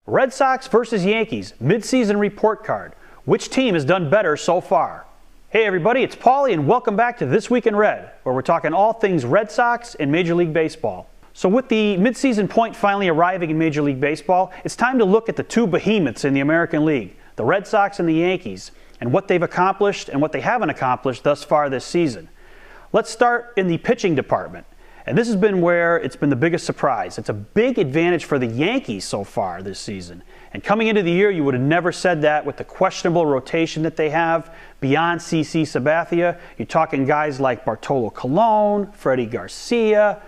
Red Sox versus Yankees, midseason report card. Which team has done better so far? Hey everybody, it's Paulie and welcome back to This Week in Red, where we're talking all things Red Sox and Major League Baseball. So with the midseason point finally arriving in Major League Baseball, it's time to look at the two behemoths in the American League, the Red Sox and the Yankees, and what they've accomplished and what they haven't accomplished thus far this season. Let's start in the pitching department. And this has been where it's been the biggest surprise. It's a big advantage for the Yankees so far this season. And coming into the year, you would have never said that with the questionable rotation that they have beyond CC Sabathia. You're talking guys like Bartolo Colon, Freddie Garcia,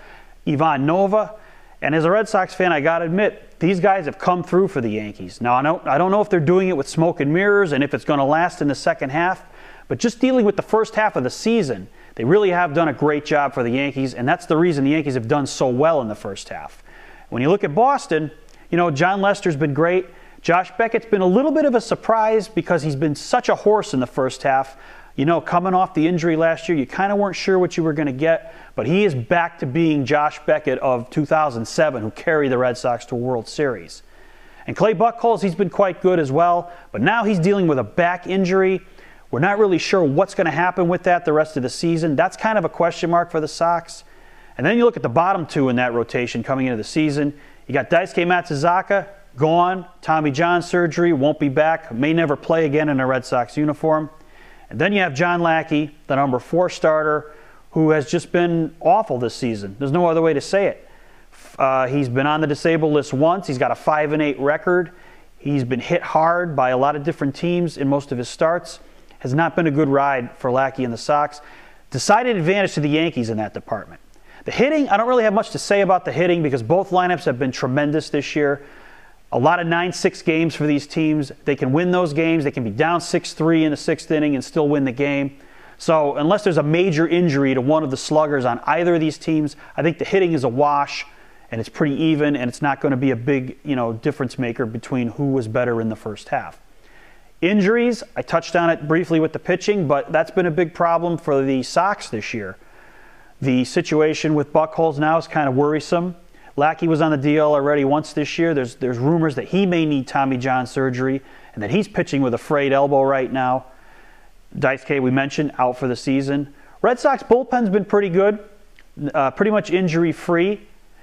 Ivan Nova. And as a Red Sox fan, I got to admit, these guys have come through for the Yankees. Now, I don't know if they're doing it with smoke and mirrors and if it's going to last in the second half, but just dealing with the first half of the season, they really have done a great job for the Yankees, and that's the reason the Yankees have done so well in the first half. When you look at Boston, you know, John Lester's been great. Josh Beckett's been a little bit of a surprise because he's been such a horse in the first half. You know, coming off the injury last year, you kind of weren't sure what you were going to get, but he is back to being Josh Beckett of 2007, who carried the Red Sox to a World Series. And Clay Buchholz, he's been quite good as well, but now he's dealing with a back injury. We're not really sure what's going to happen with that the rest of the season. That's kind of a question mark for the Sox. And then you look at the bottom two in that rotation coming into the season. You got Daisuke Matsuzaka, gone, Tommy John surgery, won't be back, may never play again in a Red Sox uniform. And then you have John Lackey, the number 4 starter, who has just been awful this season. There's no other way to say it. He's been on the disabled list once. He's got a 5-8 record. He's been hit hard by a lot of different teams in most of his starts. Has not been a good ride for Lackey and the Sox. Decided advantage to the Yankees in that department. The hitting, I don't really have much to say about the hitting because both lineups have been tremendous this year. A lot of 9-6 games for these teams. They can win those games. They can be down 6-3 in the 6th inning and still win the game. So unless there's a major injury to one of the sluggers on either of these teams, I think the hitting is a wash and it's pretty even and it's not going to be a big, difference maker between who was better in the first half. Injuries, I touched on it briefly with the pitching, but that's been a big problem for the Sox this year. The situation with Buchholz now is kind of worrisome. Lackey was on the DL already once this year. There's rumors that he may need Tommy John surgery and that he's pitching with a frayed elbow right now. Daisuke, we mentioned, out for the season. Red Sox bullpen's been pretty good, pretty much injury-free.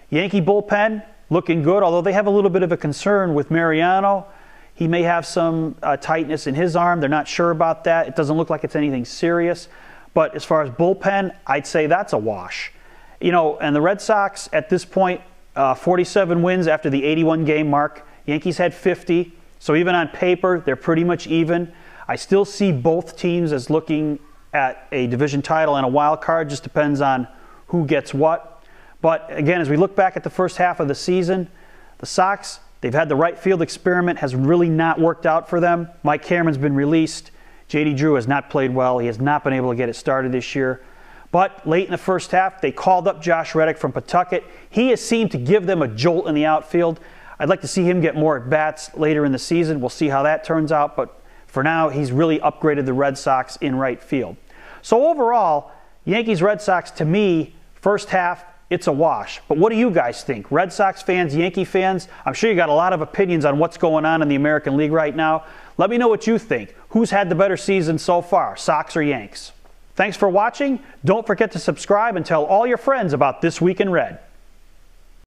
Yankee bullpen looking good, although they have a little bit of a concern with Mariano. He may have some tightness in his arm. They're not sure about that. It doesn't look like it's anything serious. But as far as bullpen, I'd say that's a wash. And the Red Sox at this point, 47 wins after the 81-game mark. Yankees had 50. So even on paper, they're pretty much even. I still see both teams as looking at a division title and a wild card. Just depends on who gets what. But again, as we look back at the first half of the season, the Sox, they've had the right field experiment, has really not worked out for them. Mike Cameron's been released. J.D. Drew has not played well. He has not been able to get it started this year. But late in the first half, they called up Josh Reddick from Pawtucket. He has seemed to give them a jolt in the outfield. I'd like to see him get more at-bats later in the season. We'll see how that turns out. But for now, he's really upgraded the Red Sox in right field. So overall, Yankees-Red Sox, to me, first half, it's a wash. But what do you guys think? Red Sox fans, Yankee fans? I'm sure you got a lot of opinions on what's going on in the American League right now. Let me know what you think. Who's had the better season so far, Sox or Yanks? Thanks for watching. Don't forget to subscribe and tell all your friends about This Week in Red.